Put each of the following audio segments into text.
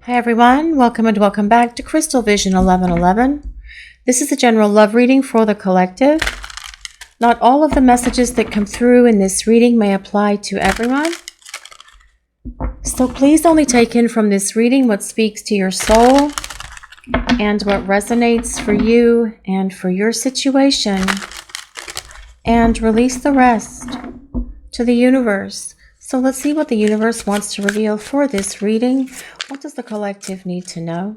Hi everyone, welcome and welcome back to Crystal Vision 1111. This is a general love reading for the collective. Not all of the messages that come through in this reading may apply to everyone. So please only take in from this reading what speaks to your soul and what resonates for you and for your situation. And release the rest to the universe. So let's see what the universe wants to reveal for this reading. What does the collective need to know?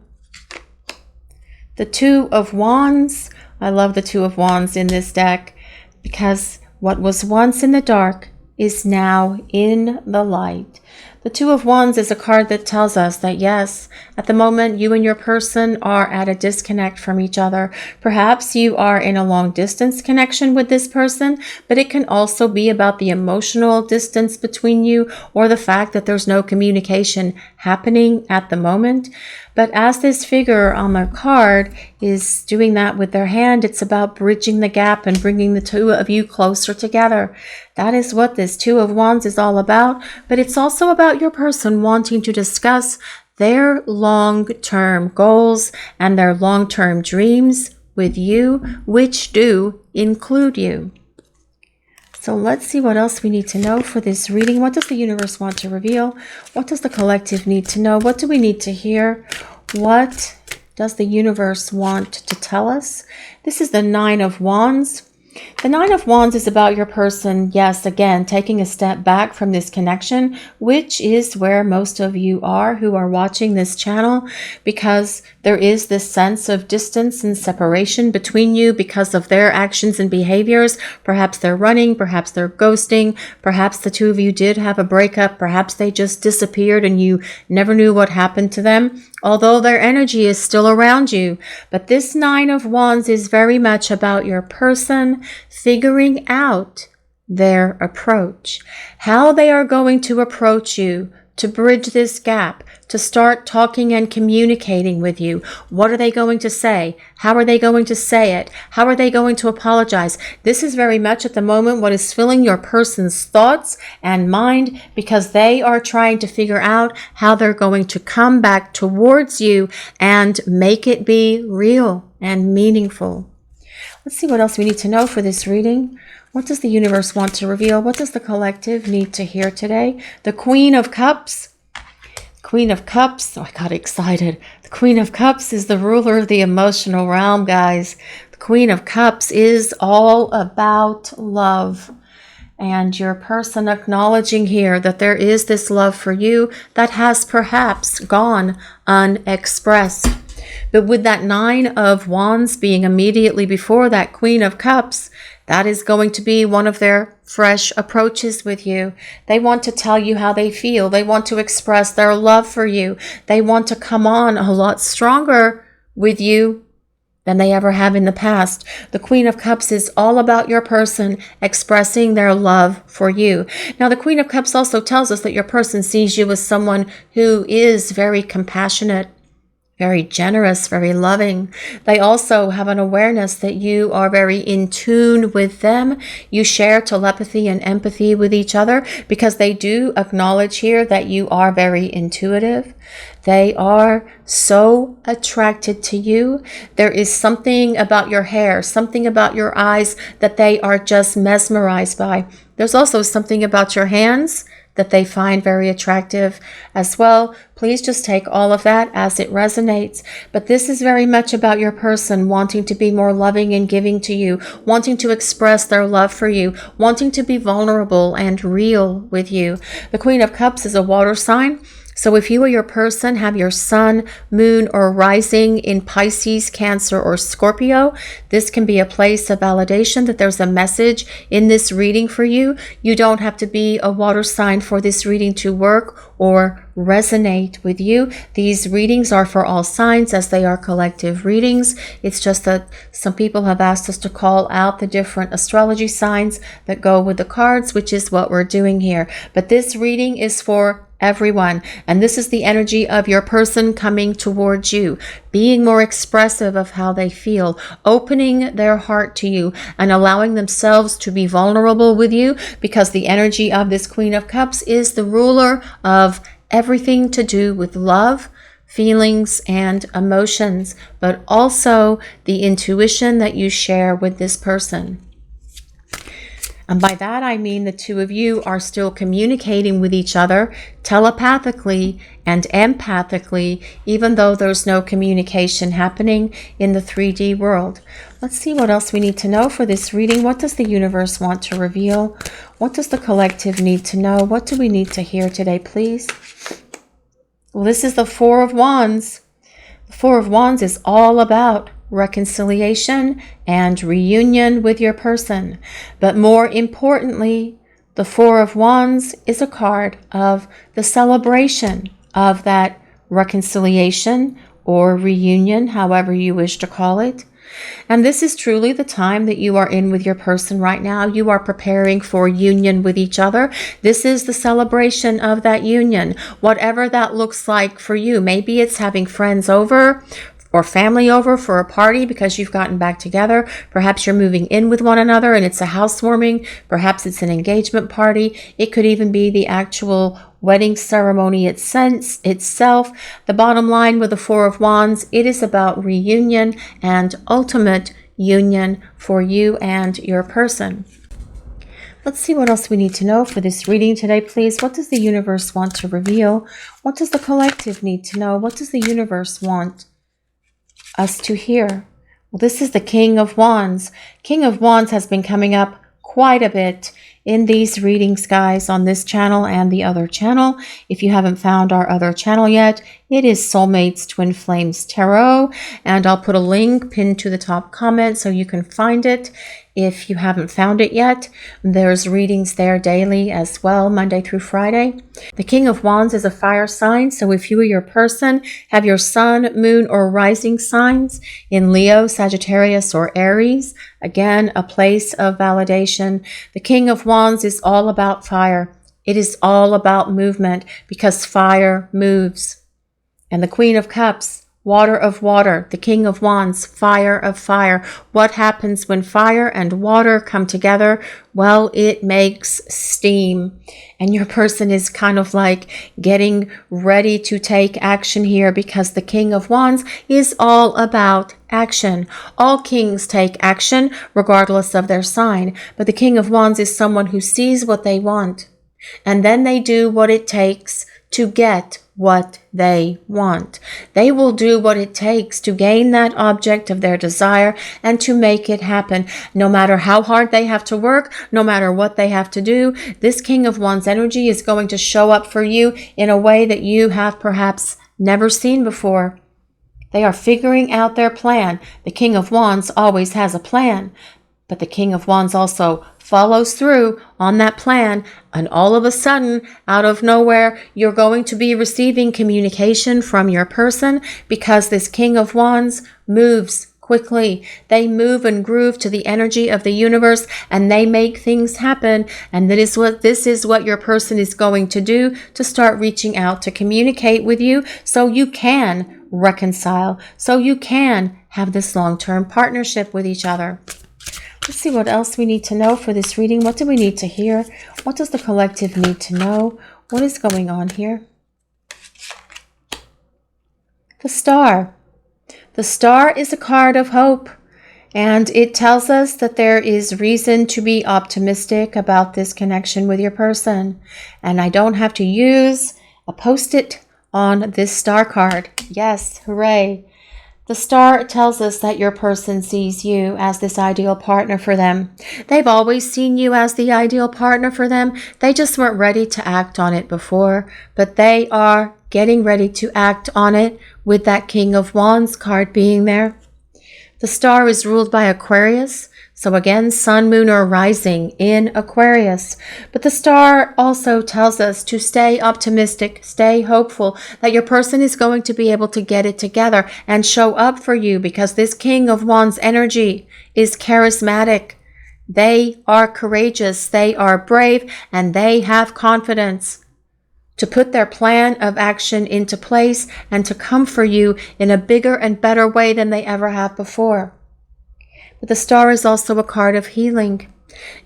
The Two of Wands. I love the Two of Wands in this deck because what was once in the dark is now in the light. The Two of Wands is a card that tells us that yes, at the moment you and your person are at a disconnect from each other. Perhaps you are in a long distance connection with this person, but it can also be about the emotional distance between you or the fact that there's no communication happening at the moment. But as this figure on the card is doing that with their hand, it's about bridging the gap and bringing the two of you closer together. That is what this Two of Wands is all about. But it's also about your person wanting to discuss their long-term goals and their long-term dreams with you, which do include you. So let's see what else we need to know for this reading. What does the universe want to reveal? What does the collective need to know? What do we need to hear? What does the universe want to tell us? This is the Nine of Wands. The Nine of Wands is about your person, yes, again, taking a step back from this connection, which is where most of you are who are watching this channel, because there is this sense of distance and separation between you because of their actions and behaviors. Perhaps they're running, perhaps they're ghosting, perhaps the two of you did have a breakup, perhaps they just disappeared and you never knew what happened to them, although their energy is still around you. But this Nine of Wands is very much about your person figuring out their approach, how they are going to approach you to bridge this gap, to start talking and communicating with you. What are they going to say? How are they going to say it? How are they going to apologize? This is very much at the moment what is filling your person's thoughts and mind, because they are trying to figure out how they're going to come back towards you and make it be real and meaningful. Let's see what else we need to know for this reading. What does the universe want to reveal? What does the collective need to hear today? The Queen of Cups. Queen of Cups. Oh, I got excited. The Queen of Cups is the ruler of the emotional realm, guys. The Queen of Cups is all about love. And your person acknowledging here that there is this love for you that has perhaps gone unexpressed. But with that Nine of Wands being immediately before that Queen of Cups, that is going to be one of their fresh approaches with you. They want to tell you how they feel. They want to express their love for you. They want to come on a lot stronger with you than they ever have in the past. The Queen of Cups is all about your person expressing their love for you. Now, the Queen of Cups also tells us that your person sees you as someone who is very compassionate, very generous, very loving. They also have an awareness that you are very in tune with them. You share telepathy and empathy with each other because they do acknowledge here that you are very intuitive. They are so attracted to you. There is something about your hair, something about your eyes that they are just mesmerized by. There's also something about your hands that they find very attractive as well. Please just take all of that as it resonates. But this is very much about your person wanting to be more loving and giving to you, wanting to express their love for you, wanting to be vulnerable and real with you. The Queen of Cups is a water sign. So if you or your person have your sun, moon, or rising in Pisces, Cancer, or Scorpio, this can be a place of validation that there's a message in this reading for you. You don't have to be a water sign for this reading to work or resonate with you. These readings are for all signs as they are collective readings. It's just that some people have asked us to call out the different astrology signs that go with the cards, which is what we're doing here. But this reading is for everyone, and this is the energy of your person coming towards you, being more expressive of how they feel, opening their heart to you and allowing themselves to be vulnerable with you, because the energy of this Queen of Cups is the ruler of everything to do with love, feelings and emotions, but also the intuition that you share with this person. And by that, I mean the two of you are still communicating with each other telepathically and empathically, even though there's no communication happening in the 3D world. Let's see what else we need to know for this reading. What does the universe want to reveal? What does the collective need to know? What do we need to hear today, please? Well, this is the Four of Wands. The Four of Wands is all about reconciliation and reunion with your person. But more importantly, the Four of Wands is a card of the celebration of that reconciliation or reunion, however you wish to call it. And this is truly the time that you are in with your person right now. You are preparing for union with each other. This is the celebration of that union, whatever that looks like for you. Maybe it's having friends over or family over for a party because you've gotten back together. Perhaps you're moving in with one another and it's a housewarming. Perhaps it's an engagement party. It could even be the actual wedding ceremony itself. The bottom line with the Four of Wands, it is about reunion and ultimate union for you and your person. Let's see what else we need to know for this reading today, please. What does the universe want to reveal? What does the collective need to know? What does the universe want us to hear? Well, this is the King of Wands. King of Wands has been coming up quite a bit in these readings, guys, on this channel and the other channel. If you haven't found our other channel yet, it is Soulmates Twin Flames Tarot, and I'll put a link pinned to the top comment so you can find it. If you haven't found it yet, there's readings there daily as well, Monday through Friday. The King of Wands is a fire sign, so if you or your person have your sun, moon, or rising signs in Leo, Sagittarius, or Aries, again, a place of validation. The King of Wands is all about fire. It is all about movement because fire moves. And the Queen of Cups, water of water, the King of Wands, fire of fire. What happens when fire and water come together? Well, it makes steam. And your person is kind of like getting ready to take action here because the King of Wands is all about action. All kings take action regardless of their sign. But the King of Wands is someone who sees what they want. And then they do what it takes to get what they want. They will do what it takes to gain that object of their desire and to make it happen. No matter how hard they have to work, no matter what they have to do, this King of Wands energy is going to show up for you in a way that you have perhaps never seen before. They are figuring out their plan. The King of Wands always has a plan, but the King of Wands also follows through on that plan, and all of a sudden, out of nowhere, you're going to be receiving communication from your person because this King of Wands moves quickly. They move and groove to the energy of the universe and they make things happen. And this is what your person is going to do to start reaching out to communicate with you so you can reconcile, so you can have this long-term partnership with each other. Let's see what else we need to know for this reading. What do we need to hear? What does the collective need to know? What is going on here? The Star. The Star is a card of hope, and it tells us that there is reason to be optimistic about this connection with your person. And I don't have to use a post-it on this Star card. Yes, hooray. The Star tells us that your person sees you as this ideal partner for them. They've always seen you as the ideal partner for them. They just weren't ready to act on it before, but they are getting ready to act on it with that King of Wands card being there. The Star is ruled by Aquarius. So again, sun, moon, or rising in Aquarius. But the Star also tells us to stay optimistic, stay hopeful, that your person is going to be able to get it together and show up for you because this King of Wands energy is charismatic. They are courageous, they are brave, and they have confidence to put their plan of action into place and to come for you in a bigger and better way than they ever have before. But the Star is also a card of healing,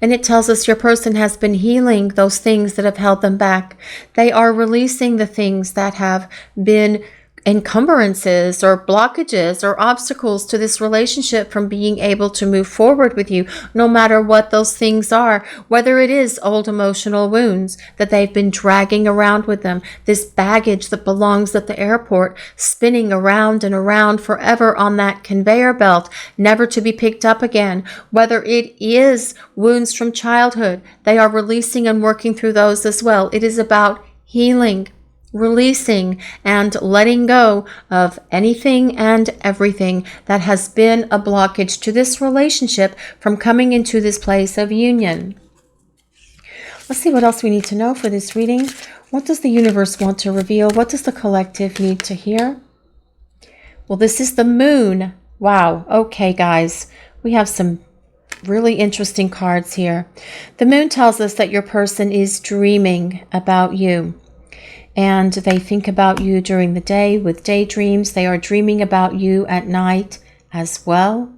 and it tells us your person has been healing those things that have held them back. They are releasing the things that have been encumbrances or blockages or obstacles to this relationship from being able to move forward with you, no matter what those things are, whether it is old emotional wounds that they've been dragging around with them, this baggage that belongs at the airport, spinning around and around forever on that conveyor belt, never to be picked up again, whether it is wounds from childhood, they are releasing and working through those as well. It is about healing, releasing and letting go of anything and everything that has been a blockage to this relationship from coming into this place of union. Let's see what else we need to know for this reading. What does the universe want to reveal? What does the collective need to hear? Well, this is the moon. Wow. Okay, guys. We have some really interesting cards here. The moon tells us that your person is dreaming about you. And they think about you during the day with daydreams. They are dreaming about you at night as well.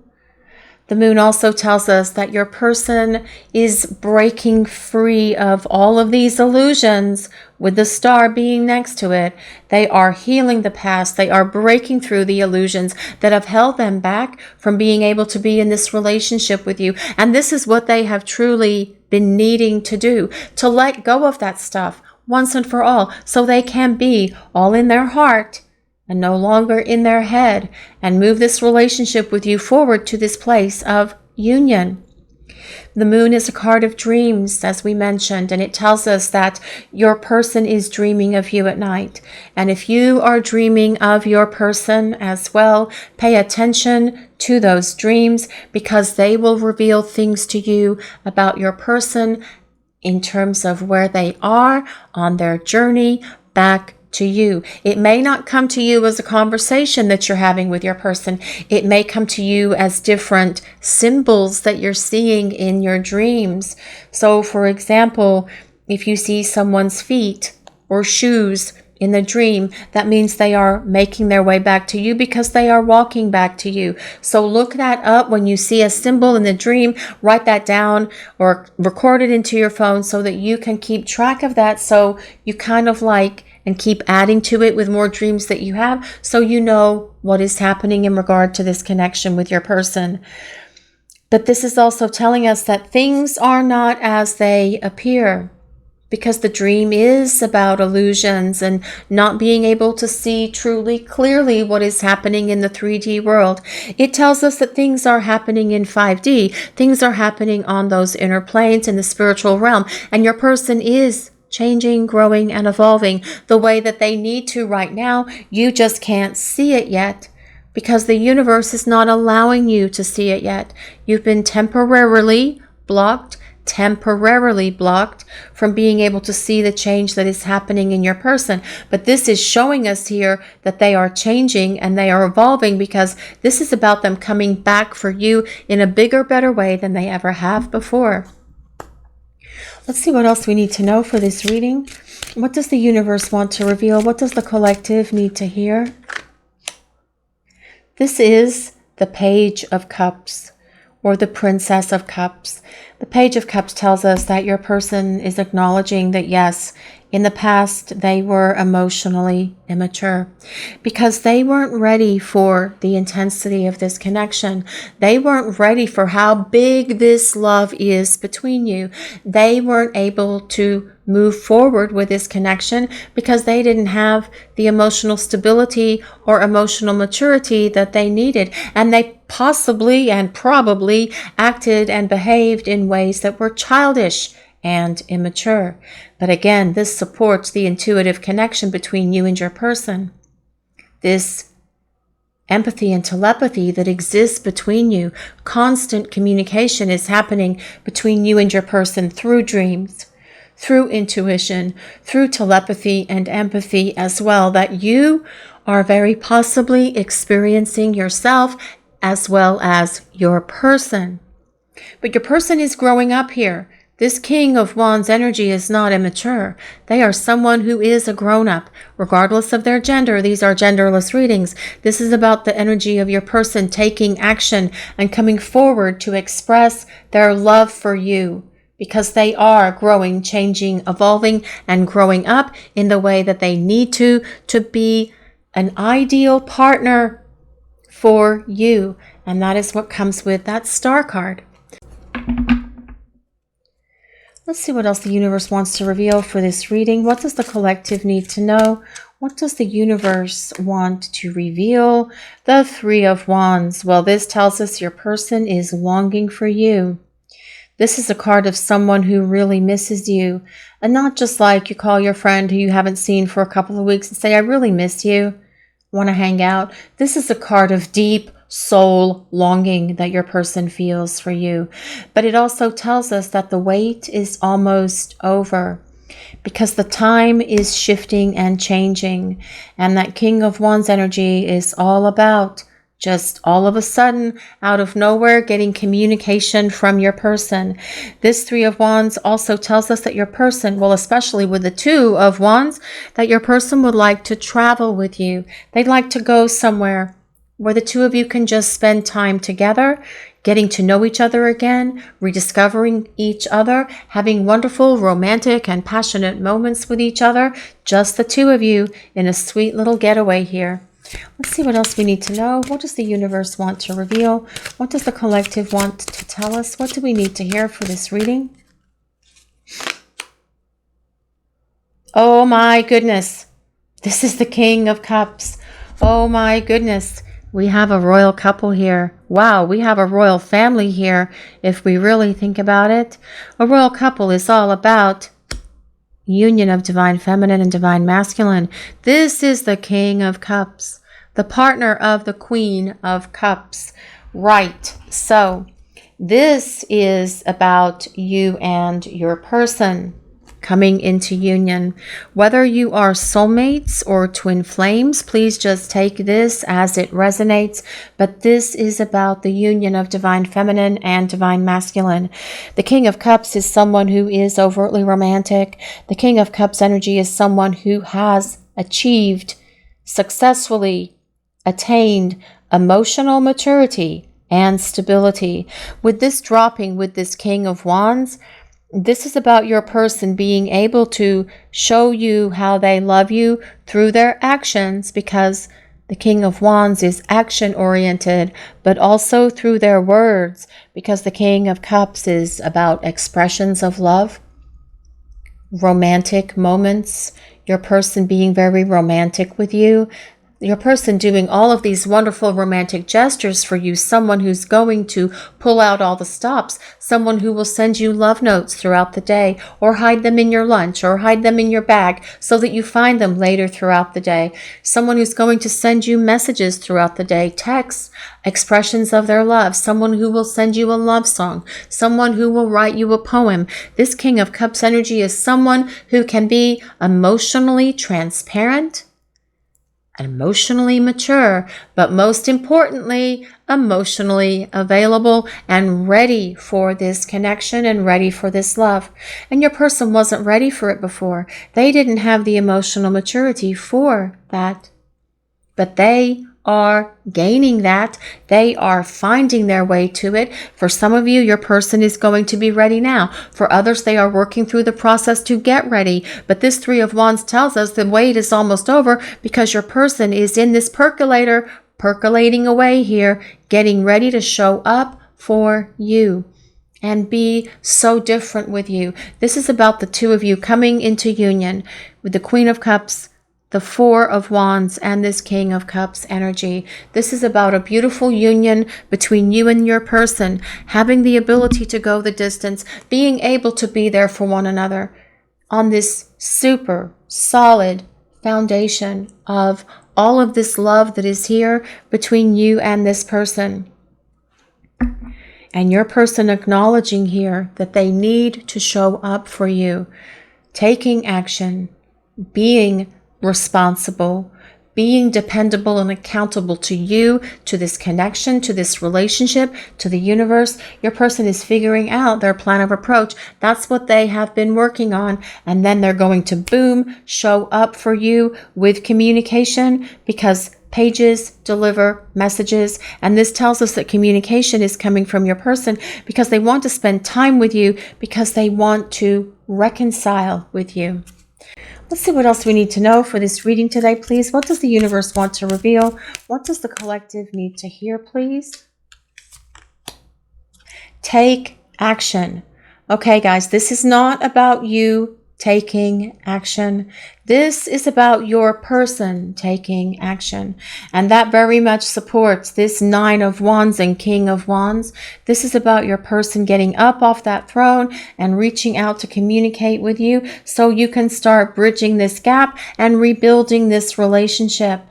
The moon also tells us that your person is breaking free of all of these illusions with the star being next to it. They are healing the past. They are breaking through the illusions that have held them back from being able to be in this relationship with you. And this is what they have truly been needing to do, to let go of that stuff once and for all, so they can be all in their heart and no longer in their head, and move this relationship with you forward to this place of union. The moon is a card of dreams, as we mentioned, and it tells us that your person is dreaming of you at night. And if you are dreaming of your person as well, pay attention to those dreams, because they will reveal things to you about your person in terms of where they are on their journey back to you. It may not come to you as a conversation that you're having with your person. It may come to you as different symbols that you're seeing in your dreams. So, for example, if you see someone's feet or shoes in the dream, that means they are making their way back to you because they are walking back to you. So look that up when you see a symbol in the dream, write that down or record it into your phone so that you can keep track of that. So you kind of like and keep adding to it with more dreams that you have, so you know what is happening in regard to this connection with your person. But this is also telling us that things are not as they appear, because the dream is about illusions and not being able to see truly clearly what is happening in the 3D world. It tells us that things are happening in 5D. Things are happening on those inner planes in the spiritual realm. And your person is changing, growing, and evolving the way that they need to right now. You just can't see it yet, because the universe is not allowing you to see it yet. You've been temporarily blocked from being able to see the change that is happening in your person. But this is showing us here that they are changing and they are evolving, because this is about them coming back for you in a bigger, better way than they ever have before. Let's see what else we need to know for this reading. What does the universe want to reveal? What does the collective need to hear? This is the Page of Cups, or the Princess of Cups. The Page of Cups tells us that your person is acknowledging that, yes, in the past they were emotionally immature because they weren't ready for the intensity of this connection. They weren't ready for how big this love is between you. They weren't able to move forward with this connection because they didn't have the emotional stability or emotional maturity that they needed. And they possibly and probably acted and behaved in ways that were childish and immature. But again, this supports the intuitive connection between you and your person. This empathy and telepathy that exists between you. Constant communication is happening between you and your person through dreams, through intuition, through telepathy and empathy as well, that you are very possibly experiencing yourself as well as your person. But your person is growing up here. This King of Wands energy is not immature. They are someone who is a grown-up, regardless of their gender. These are genderless readings. This is about the energy of your person taking action and coming forward to express their love for you, because they are growing, changing, evolving, and growing up in the way that they need to be an ideal partner for you. And that is what comes with that Star card. Let's see what else the universe wants to reveal for this reading. What does the collective need to know? What does the universe want to reveal? The Three of Wands. Well, this tells us your person is longing for you. This is a card of someone who really misses you. And not just like you call your friend who you haven't seen for a couple of weeks and say, I really miss you, want to hang out. This is a card of deep soul longing that your person feels for you. But it also tells us that the wait is almost over, because the time is shifting and changing. And that King of Wands energy is all about just all of a sudden, out of nowhere, getting communication from your person. This Three of Wands also tells us that your person, well, especially with the Two of Wands, that your person would like to travel with you. They'd like to go somewhere where the two of you can just spend time together, getting to know each other again, rediscovering each other, having wonderful, romantic, and passionate moments with each other, just the two of you in a sweet little getaway here. Let's see what else we need to know. What does the universe want to reveal? What does the collective want to tell us? What do we need to hear for this reading? Oh my goodness. This is the King of Cups. Oh my goodness. We have a royal couple here. Wow, we have a royal family here if we really think about it. A royal couple is all about union of divine feminine and divine masculine. This is the King of Cups, the partner of the Queen of Cups. Right. So this is about you and your person coming into union. Whether you are soulmates or twin flames, please just take this as it resonates. But this is about the union of divine feminine and divine masculine. The King of Cups is someone who is overtly romantic. The King of Cups energy is someone who has achieved, successfully attained emotional maturity and stability. With this dropping, with this King of Wands, this is about your person being able to show you how they love you through their actions, because the King of Wands is action-oriented, but also through their words, because the King of Cups is about expressions of love, romantic moments, your person being very romantic with you, your person doing all of these wonderful romantic gestures for you, someone who's going to pull out all the stops, someone who will send you love notes throughout the day, or hide them in your lunch, or hide them in your bag so that you find them later throughout the day, someone who's going to send you messages throughout the day, texts, expressions of their love, someone who will send you a love song, someone who will write you a poem. This King of Cups energy is someone who can be emotionally transparent, emotionally mature, but most importantly, emotionally available and ready for this connection and ready for this love. And your person wasn't ready for it before. They didn't have the emotional maturity for that, but they are gaining that. They are finding their way to it. For some of you, your person is going to be ready now. For others, they are working through the process to get ready. But this Three of Wands tells us the wait is almost over, because your person is in this percolator, percolating away here, getting ready to show up for you and be so different with you. This is about the two of you coming into union with the Queen of Cups, the Four of Wands, and this King of Cups energy. This is about a beautiful union between you and your person, having the ability to go the distance, being able to be there for one another on this super solid foundation of all of this love that is here between you and this person. And your person acknowledging here that they need to show up for you, taking action, being responsible, being dependable and accountable to you, to this connection, to this relationship, to the universe. Your person is figuring out their plan of approach. That's what they have been working on. And then they're going to, boom, show up for you with communication, because pages deliver messages. And this tells us that communication is coming from your person because they want to spend time with you, because they want to reconcile with you. Let's see what else we need to know for this reading today, please. What does the universe want to reveal? What does the collective need to hear, please? Take action. Okay, guys, this is not about you taking action. This is about your person taking action. And that very much supports this Nine of Wands and King of Wands. This is about your person getting up off that throne and reaching out to communicate with you so you can start bridging this gap and rebuilding this relationship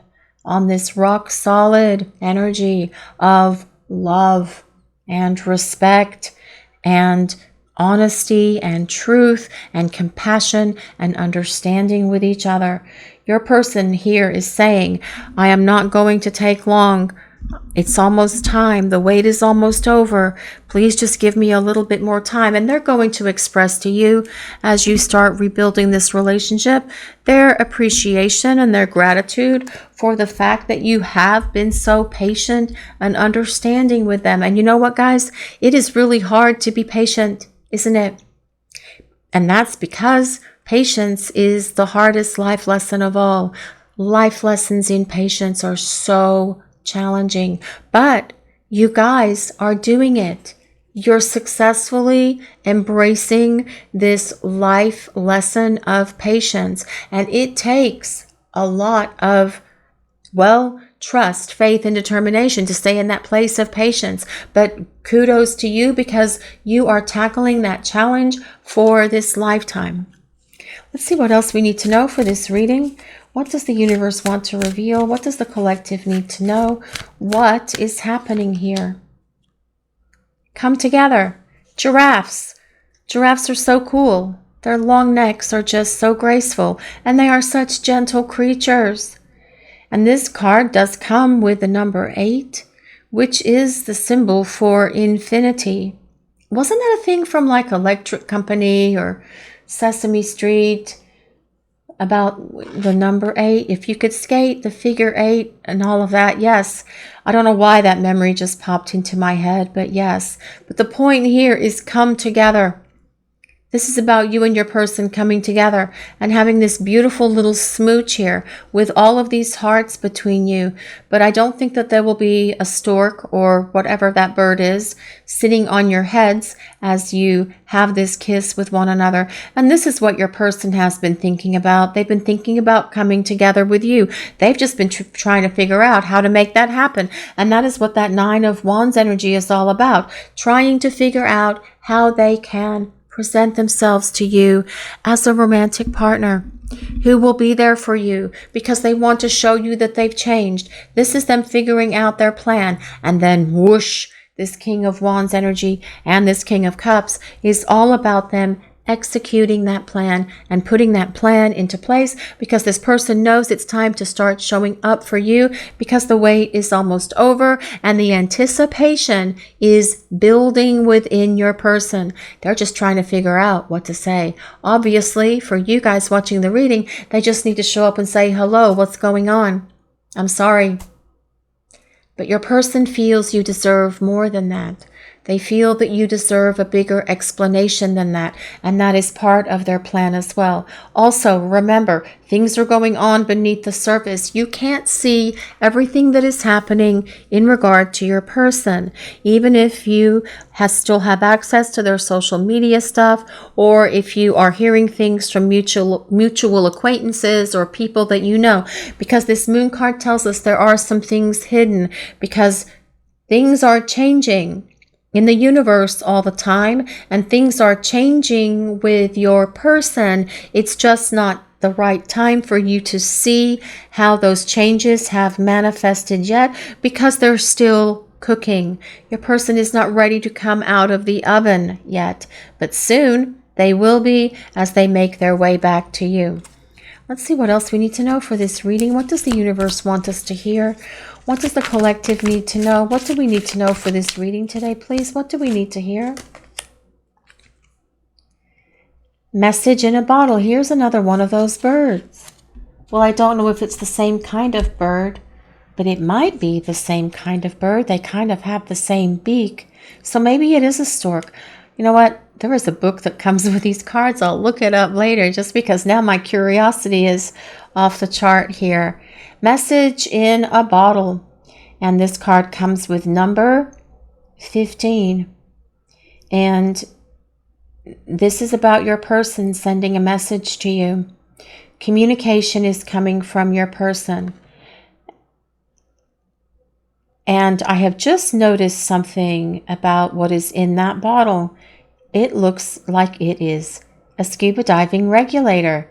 on this rock solid energy of love and respect and honesty and truth and compassion and understanding with each other. Your person here is saying, I am not going to take long. It's almost time. The wait is almost over. Please just give me a little bit more time. And they're going to express to you, as you start rebuilding this relationship, their appreciation and their gratitude for the fact that you have been so patient and understanding with them. And you know what, guys? It is really hard to be patient, isn't it? And that's because patience is the hardest life lesson of all. Life lessons in patience are so challenging, but you guys are doing it. You're successfully embracing this life lesson of patience, and it takes a lot of, well, trust, faith, and determination to stay in that place of patience. But kudos to you because you are tackling that challenge for this lifetime. Let's see what else we need to know for this reading. What does the universe want to reveal? What does the collective need to know? What is happening here? Come together. Giraffes. Giraffes are so cool. Their long necks are just so graceful, and they are such gentle creatures. And this card does come with the number 8, which is the symbol for infinity. Wasn't that a thing from like Electric Company or Sesame Street about the number 8? If you could skate, the figure 8 and all of that. Yes. I don't know why that memory just popped into my head, but yes. But the point here is come together. This is about you and your person coming together and having this beautiful little smooch here with all of these hearts between you. But I don't think that there will be a stork or whatever that bird is sitting on your heads as you have this kiss with one another. And this is what your person has been thinking about. They've been thinking about coming together with you. They've just been trying to figure out how to make that happen. And that is what that Nine of Wands energy is all about. Trying to figure out how they can present themselves to you as a romantic partner who will be there for you because they want to show you that they've changed. This is them figuring out their plan. And then whoosh, this King of Wands energy and this King of Cups is all about them executing that plan and putting that plan into place because this person knows it's time to start showing up for you because the wait is almost over and the anticipation is building within your person. They're just trying to figure out what to say. Obviously, for you guys watching the reading, they just need to show up and say, hello, what's going on? I'm sorry. But your person feels you deserve more than that. They feel that you deserve a bigger explanation than that, and that is part of their plan as well. Also, remember, things are going on beneath the surface. You can't see everything that is happening in regard to your person, even if you still have access to their social media stuff, or if you are hearing things from mutual acquaintances or people that you know, because this Moon card tells us there are some things hidden, because things are changing in the universe all the time, and things are changing with your person. It's just not the right time for you to see how those changes have manifested yet because they're still cooking. Your person is not ready to come out of the oven yet, but soon they will be as they make their way back to you. Let's see what else we need to know for this reading. What does the universe want us to hear? What does the collective need to know? What do we need to know for this reading today, please? What do we need to hear? Message in a bottle. Here's another one of those birds. Well, I don't know if it's the same kind of bird, but it might be the same kind of bird. They kind of have the same beak. So maybe it is a stork. You know what? There is a book that comes with these cards. I'll look it up later just because now my curiosity is off the chart here. Message in a bottle. And this card comes with number 15. And this is about your person sending a message to you. Communication is coming from your person. And I have just noticed something about what is in that bottle. It looks like it is a scuba diving regulator.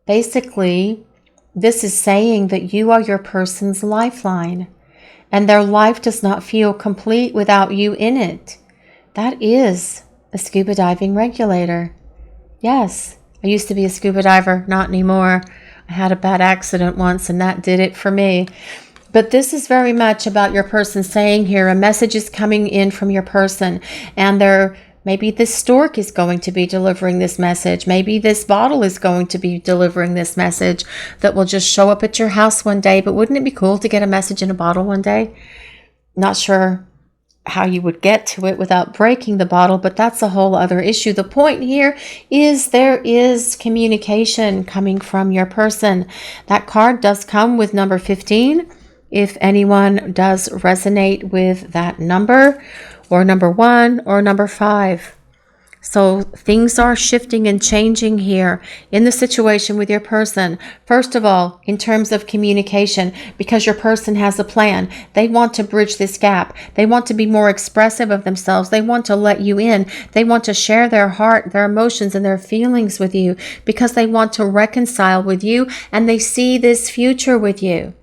Basically, this is saying that you are your person's lifeline, and their life does not feel complete without you in it. That is a scuba diving regulator. Yes, I used to be a scuba diver, not anymore. I had a bad accident once, and that did it for me. But this is very much about your person saying here, a message is coming in from your person, and maybe this stork is going to be delivering this message. Maybe this bottle is going to be delivering this message that will just show up at your house one day. But wouldn't it be cool to get a message in a bottle one day? Not sure how you would get to it without breaking the bottle, but that's a whole other issue. The point here is there is communication coming from your person. That card does come with number 15. If anyone does resonate with that number, or number 1, or number 5. So things are shifting and changing here in the situation with your person. First of all, in terms of communication, because your person has a plan. They want to bridge this gap. They want to be more expressive of themselves. They want to let you in. They want to share their heart, their emotions, and their feelings with you because they want to reconcile with you, and they see this future with you.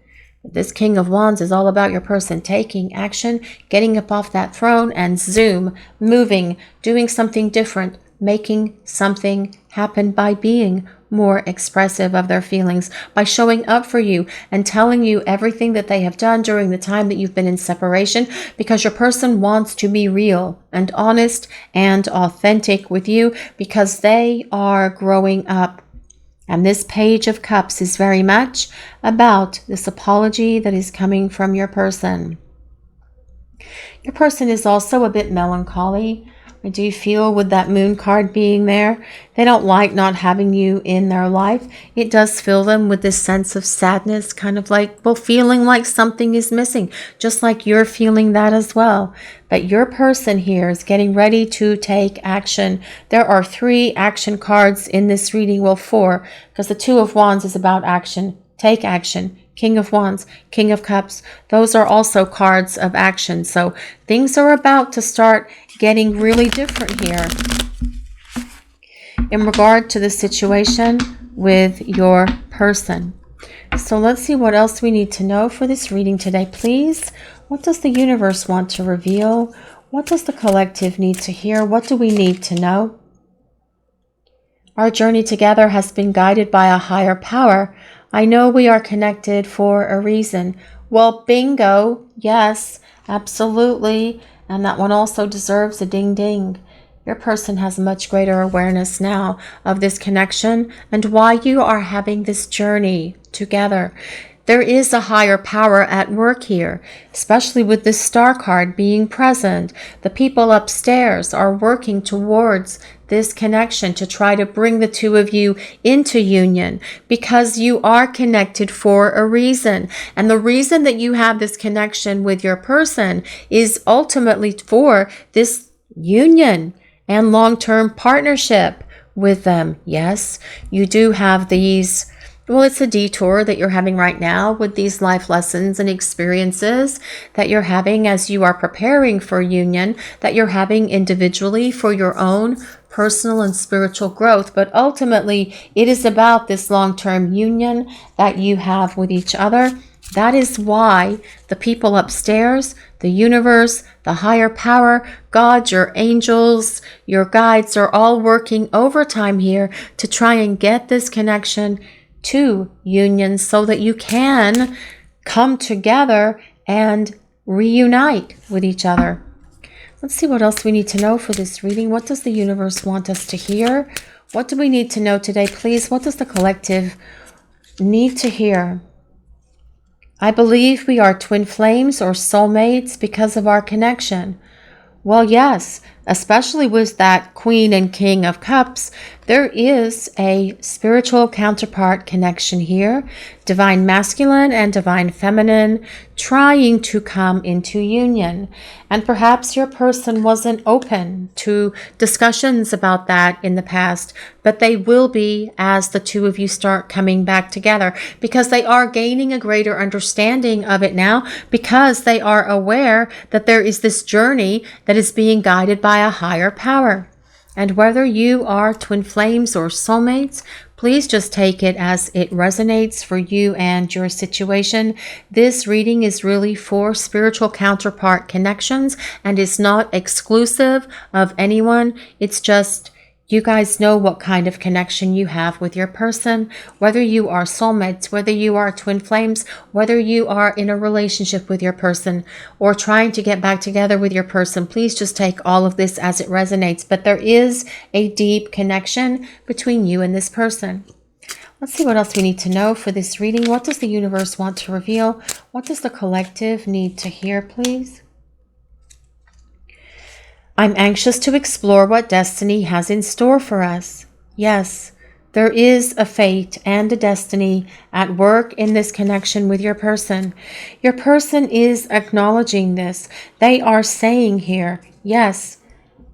This King of Wands is all about your person taking action, getting up off that throne and zoom, moving, doing something different, making something happen by being more expressive of their feelings, by showing up for you and telling you everything that they have done during the time that you've been in separation, because your person wants to be real and honest and authentic with you because they are growing up. And this Page of Cups is very much about this apology that is coming from your person. Your person is also a bit melancholy. I do feel with that Moon card being there, they don't like not having you in their life. It does fill them with this sense of sadness, kind of like, well, feeling like something is missing, just like you're feeling that as well. But your person here is getting ready to take action. There are 3 action cards in this reading. Well, 4, because the 2 of Wands is about action. Take action. King of Wands, King of Cups. Those are also cards of action. So things are about to start getting really different here in regard to the situation with your person. So let's see what else we need to know for this reading today, please. What does the universe want to reveal? What does the collective need to hear? What do we need to know? Our journey together has been guided by a higher power. I know we are connected for a reason. Well, bingo. Yes, absolutely. And that one also deserves a ding ding. Your person has much greater awareness now of this connection and why you are having this journey together. There is a higher power at work here, especially with this Star card being present. The people upstairs are working towards this connection to try to bring the 2 of you into union because you are connected for a reason. And the reason that you have this connection with your person is ultimately for this union and long-term partnership with them. Yes, you do have these. Well, it's a detour that you're having right now with these life lessons and experiences that you're having as you are preparing for union, that you're having individually for your own personal and spiritual growth. But ultimately, it is about this long-term union that you have with each other. That is why the people upstairs, the universe, the higher power, God, your angels, your guides are all working overtime here to try and get this connection to union so that you can come together and reunite with each other. Let's see what else we need to know for this reading. What does the universe want us to hear? What do we need to know today, please? What does the collective need to hear? I believe we are twin flames or soulmates because of our connection. Well, yes, especially with that Queen and King of Cups, there is a spiritual counterpart connection here, divine masculine and divine feminine, trying to come into union. And perhaps your person wasn't open to discussions about that in the past, but they will be as the two of you start coming back together, because they are gaining a greater understanding of it now, because they are aware that there is this journey that is being guided by a higher power. And whether you are twin flames or soulmates, please just take it as it resonates for you and your situation. This reading is really for spiritual counterpart connections and is not exclusive of anyone. It's just you guys know what kind of connection you have with your person, whether you are soulmates, whether you are twin flames, whether you are in a relationship with your person or trying to get back together with your person. Please just take all of this as it resonates. But there is a deep connection between you and this person. Let's see what else we need to know for this reading. What does the universe want to reveal? What does the collective need to hear, please? I'm anxious to explore what destiny has in store for us. Yes, there is a fate and a destiny at work in this connection with your person. Your person is acknowledging this. They are saying here, yes,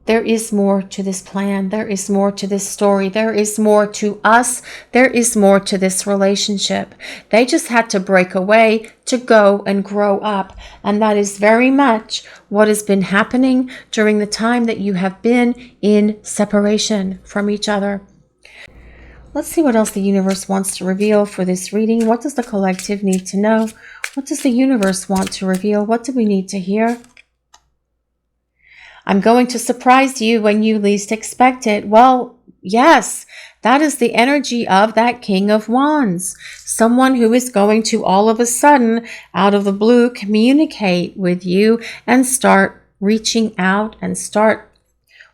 there is more to this plan. There is more to this story. There is more to us. There is more to this relationship. They just had to break away to go and grow up. And that is very much what has been happening during the time that you have been in separation from each other. Let's see what else the universe wants to reveal for this reading. What does the collective need to know? What does the universe want to reveal? What do we need to hear? I'm going to surprise you when you least expect it. Well, yes, that is the energy of that King of Wands. Someone who is going to all of a sudden, out of the blue, communicate with you and start reaching out and start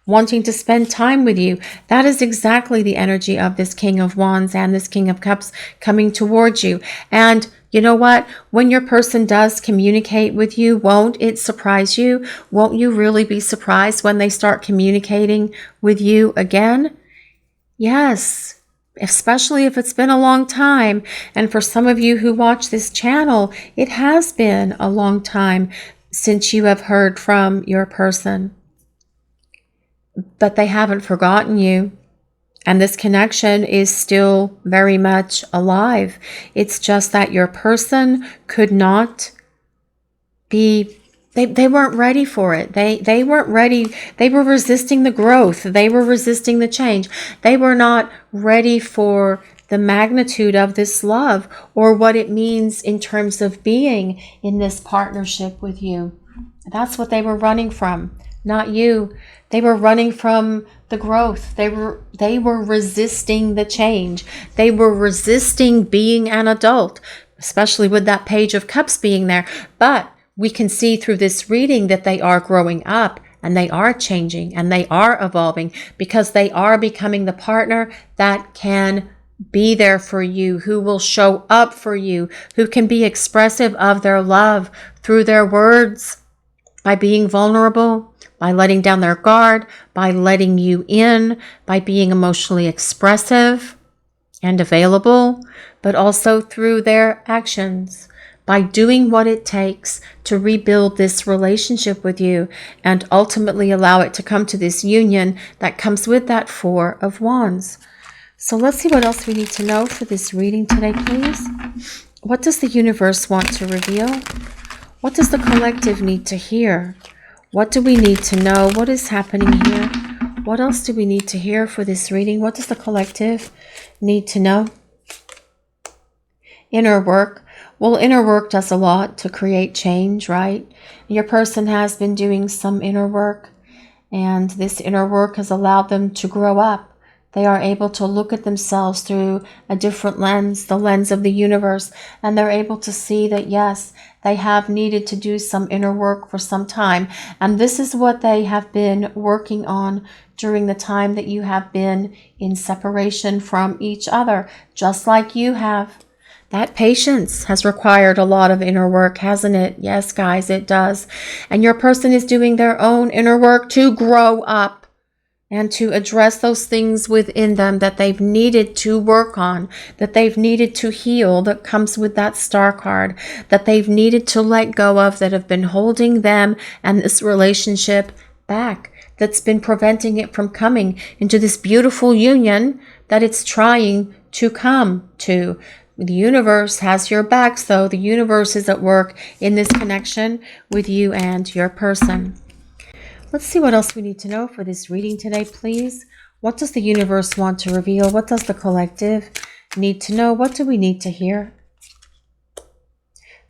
wanting to spend time with you. That is exactly the energy of this King of Wands and this King of Cups coming towards you. And you know what? When your person does communicate with you, won't it surprise you? Won't you really be surprised when they start communicating with you again? Yes, especially if it's been a long time. And for some of you who watch this channel, it has been a long time since you have heard from your person. But they haven't forgotten you. And this connection is still very much alive. It's just that your person could not be, they weren't ready for it. They weren't ready. They were resisting the growth. They were resisting the change. They were not ready for the magnitude of this love or what it means in terms of being in this partnership with you. That's what they were running from, not you. They were running from the growth. They were resisting the change. They were resisting being an adult, especially with that Page of Cups being there. But we can see through this reading that they are growing up and they are changing and they are evolving because they are becoming the partner that can be there for you, who will show up for you, who can be expressive of their love through their words, by being vulnerable, by letting down their guard, by letting you in, by being emotionally expressive and available, but also through their actions, by doing what it takes to rebuild this relationship with you and ultimately allow it to come to this union that comes with that Four of Wands. So let's see what else we need to know for this reading today, please. What does the universe want to reveal? What does the collective need to hear? What do we need to know? What is happening here? What else do we need to hear for this reading? What does the collective need to know? Inner work. Well, inner work does a lot to create change, right? Your person has been doing some inner work, and this inner work has allowed them to grow up. They are able to look at themselves through a different lens, the lens of the universe, and they're able to see that, yes, they have needed to do some inner work for some time. And this is what they have been working on during the time that you have been in separation from each other, just like you have. That patience has required a lot of inner work, hasn't it? Yes, guys, it does. And your person is doing their own inner work to grow up and to address those things within them that they've needed to work on, that they've needed to heal, that comes with that star card, that they've needed to let go of, that have been holding them and this relationship back, that's been preventing it from coming into this beautiful union that it's trying to come to. The universe has your back, so the universe is at work in this connection with you and your person. Let's see what else we need to know for this reading today, please. What does the universe want to reveal? What does the collective need to know? What do we need to hear?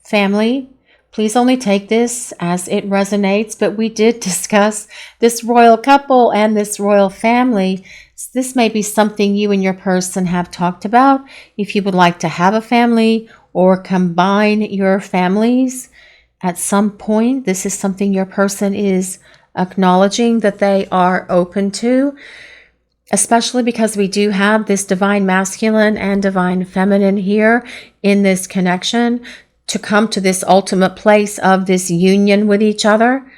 Family, please only take this as it resonates, but we did discuss this royal couple and this royal family. This may be something you and your person have talked about. If you would like to have a family or combine your families at some point, this is something your person is acknowledging that they are open to, especially because we do have this divine masculine and divine feminine here in this connection to come to this ultimate place of this union with each other.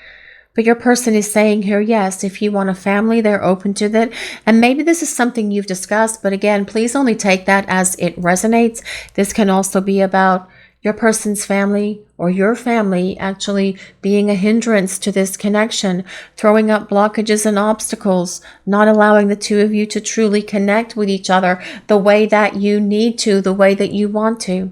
But your person is saying here, yes, if you want a family, they're open to that. And maybe this is something you've discussed, but again, please only take that as it resonates. This can also be about your person's family or your family actually being a hindrance to this connection, throwing up blockages and obstacles, not allowing the two of you to truly connect with each other the way that you need to, the way that you want to.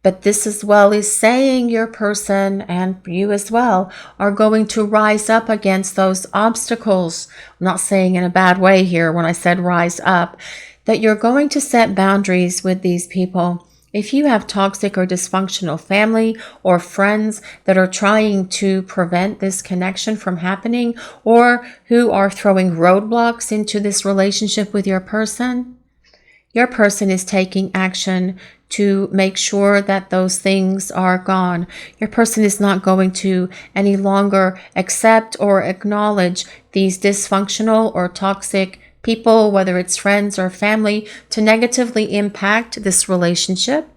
But this as well is saying your person and you as well are going to rise up against those obstacles. I'm not saying in a bad way here when I said rise up, that you're going to set boundaries with these people. If you have toxic or dysfunctional family or friends that are trying to prevent this connection from happening, or who are throwing roadblocks into this relationship with your person is taking action to make sure that those things are gone. Your person is not going to any longer accept or acknowledge these dysfunctional or toxic people, whether it's friends or family, to negatively impact this relationship.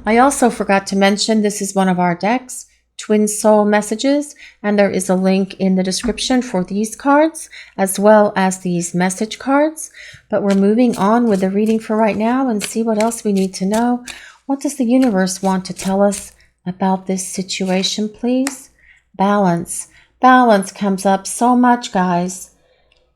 I also forgot to mention this is one of our decks, Twin Soul Messages, and there is a link in the description for these cards as well as these message cards. But we're moving on with the reading for right now and see what else we need to know. What does the universe want to tell us about this situation, please? Balance. Balance comes up so much, guys.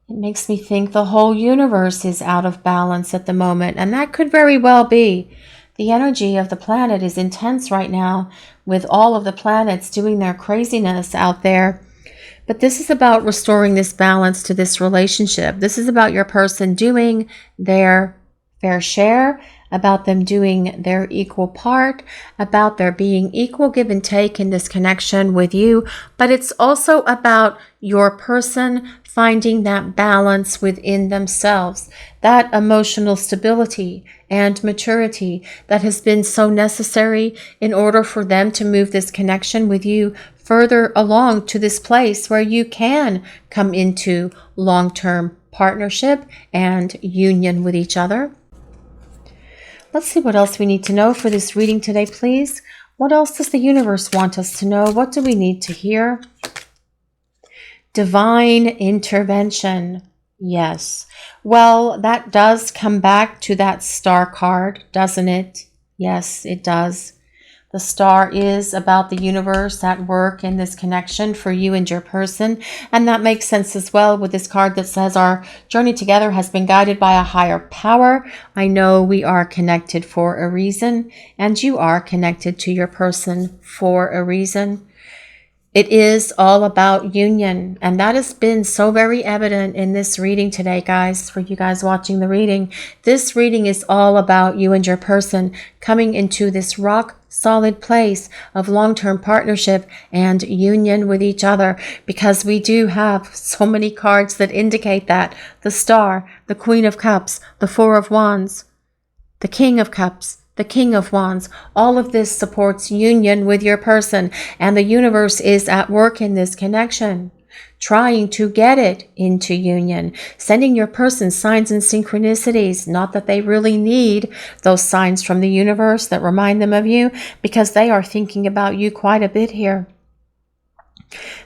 It makes me think the whole universe is out of balance at the moment, and that could very well be. The energy of the planet is intense right now with all of the planets doing their craziness out there. But this is about restoring this balance to this relationship. This is about your person doing their fair share, about them doing their equal part, about there being equal give and take in this connection with you. But it's also about your person finding that balance within themselves, that emotional stability and maturity that has been so necessary in order for them to move this connection with you further along to this place where you can come into long-term partnership and union with each other. Let's see what else we need to know for this reading today, please. What else does the universe want us to know? What do we need to hear? Divine intervention. Yes. Well, that does come back to that star card, doesn't it? Yes, it does. The star is about the universe at work in this connection for you and your person. And that makes sense as well with this card that says our journey together has been guided by a higher power. I know we are connected for a reason, and you are connected to your person for a reason. It is all about union, and that has been so very evident in this reading today, guys, for you guys watching the reading. This reading is all about you and your person coming into this rock solid place of long-term partnership and union with each other, because we do have so many cards that indicate that. The Star, the Queen of Cups, the Four of Wands, the King of Cups, the King of Wands. All of this supports union with your person, and the universe is at work in this connection, trying to get it into union, sending your person signs and synchronicities, not that they really need those signs from the universe that remind them of you, because they are thinking about you quite a bit here.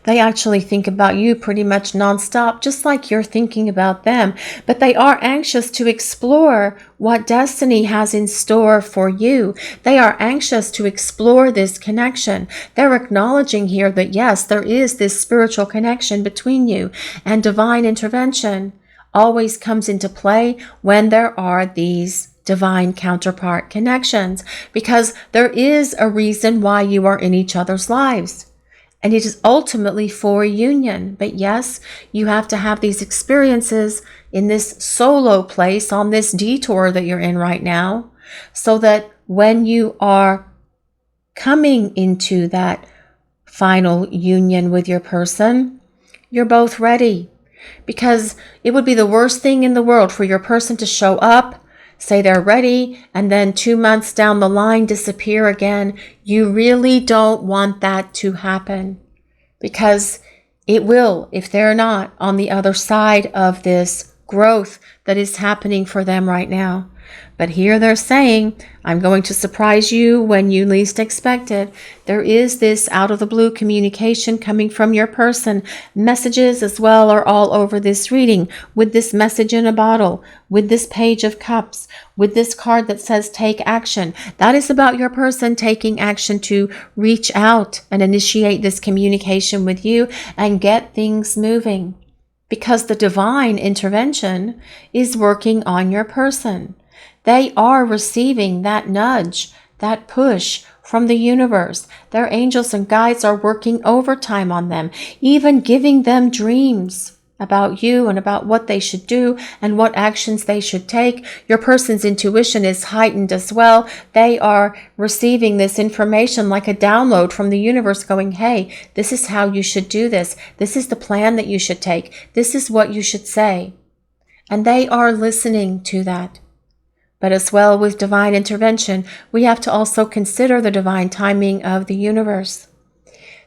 They actually think about you pretty much nonstop, just like you're thinking about them. But they are anxious to explore what destiny has in store for you. They are anxious to explore this connection. They're acknowledging here that yes, there is this spiritual connection between you, and divine intervention always comes into play when there are these divine counterpart connections, because there is a reason why you are in each other's lives. And it is ultimately for union. But yes, you have to have these experiences in this solo place on this detour that you're in right now, so that when you are coming into that final union with your person, you're both ready. Because it would be the worst thing in the world for your person to show up, say they're ready, and then 2 months down the line disappear again. You really don't want that to happen, because it will if they're not on the other side of this growth that is happening for them right now. But here they're saying, I'm going to surprise you when you least expect it. There is this out of the blue communication coming from your person. Messages as well are all over this reading, with this message in a bottle, with this page of cups, with this card that says take action. That is about your person taking action to reach out and initiate this communication with you and get things moving, because the divine intervention is working on your person. They are receiving that nudge, that push from the universe. Their angels and guides are working overtime on them, even giving them dreams about you and about what they should do and what actions they should take. Your person's intuition is heightened as well. They are receiving this information like a download from the universe going, hey, this is how you should do this. This is the plan that you should take. This is what you should say. And they are listening to that. But as well, with divine intervention, we have to also consider the divine timing of the universe.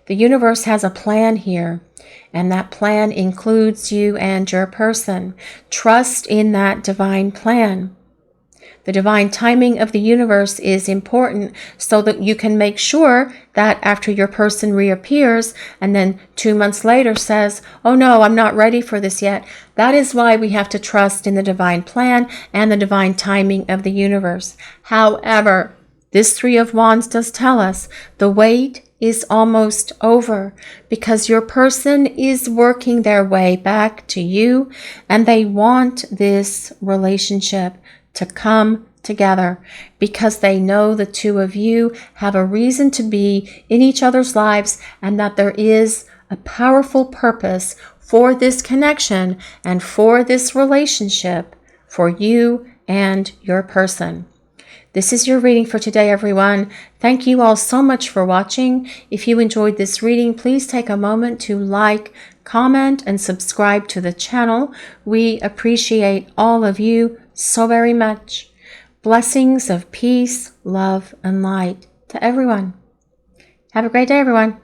The universe has a plan here, and that plan includes you and your person. Trust in that divine plan. The divine timing of the universe is important so that you can make sure that after your person reappears and then 2 months later says, oh no, I'm not ready for this yet. That is why we have to trust in the divine plan and the divine timing of the universe. However, this Three of Wands does tell us the wait is almost over, because your person is working their way back to you, and they want this relationship to come together, because they know the two of you have a reason to be in each other's lives, and that there is a powerful purpose for this connection and for this relationship for you and your person. This is your reading for today, everyone. Thank you all so much for watching. If you enjoyed this reading, please take a moment to like, comment, and subscribe to the channel. We appreciate all of you so very much. Blessings of peace, love, and light to everyone. Have a great day, everyone.